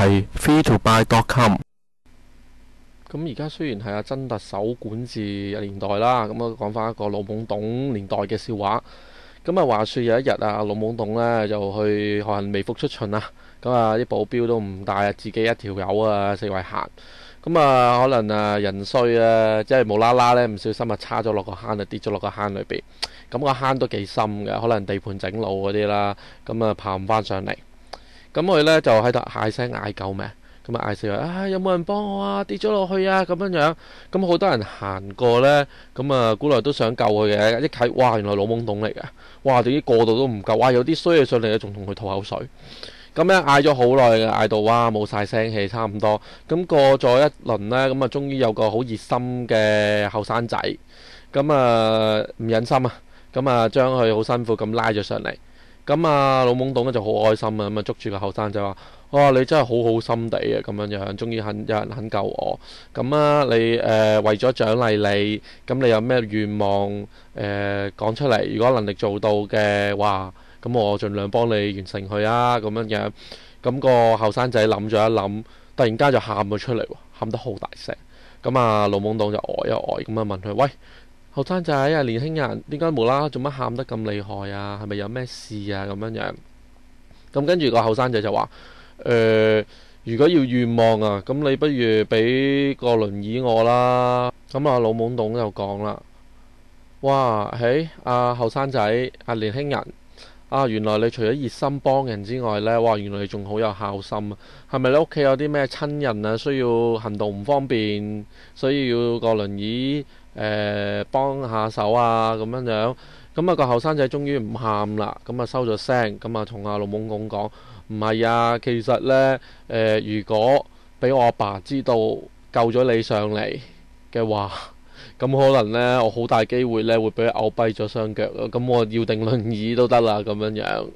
係 freetobuy.com。咁而家雖然係阿曾特首管治年代啦，咁啊講翻一個老懵懂年代嘅笑話。咁啊話説有一日啊，老懵懂呢就去學人微服出巡啊，咁啊啲保鏢都唔帶啊，自己一條友啊四圍行。咁啊可能啊人衰啊，即係無啦啦呢唔小心啊叉咗落個坑啊，跌咗落個坑裏邊。咁個坑都幾深嘅，可能地盤整路嗰啲啦，咁啊爬唔翻上嚟。咁佢呢就喺度嗌聲嗌救命。咁啊嗌死佢有冇人幫我啊？跌咗落去啊！咁樣樣，咁好多人行過呢，咁啊古來都想救佢嘅，一睇哇原來老懵懂嚟嘅，哇點知過度都唔夠，哇有啲衰嘢上嚟仲同佢吐口水，咁咧嗌咗好耐嘅，嗌到哇冇晒聲氣差唔多，咁過咗一輪呢，咁啊終於有個好熱心嘅後生仔，咁啊唔忍心啊，咁啊將佢好辛苦咁拉咗上嚟。咁啊，老懵懂咧就好開心啊，咁啊捉住個後生仔話：哇，你真係好好心地啊！咁樣樣，終於有人肯救我。咁啊，你為咗獎勵你，咁你有咩願望講出嚟？如果能力做到嘅話，咁我盡量幫你完成佢啊！咁樣樣，咁個後生仔諗咗一諗，突然間就喊咗出嚟喎，喊得好大聲。咁啊，老懵懂就呆一呆，咁啊問佢：喂，後生仔啊，年輕人，點解無啦啦做乜喊得咁厲害啊？係咪有咩事啊？咁樣樣，咁跟住個後生仔就話：如果要願望啊，咁你不如俾個輪椅我啦。咁啊，老懵懂就講啦：哇，後生仔，年輕人，原來你除咗熱心幫人之外呢，哇，原來你仲好有孝心啊！係咪你屋企有啲咩親人啊，需要行動唔方便，所以要個輪椅？幫下手啊咁樣樣，咁啊個後生仔終於唔喊啦，咁啊收咗聲，咁啊同阿老懵懂講：唔係啊，其實呢，如果俾我阿爸知道救咗你上嚟嘅話，咁可能呢，我好大機會呢會俾佢拗跛咗雙腳，咁我要定輪椅都得啦咁樣樣。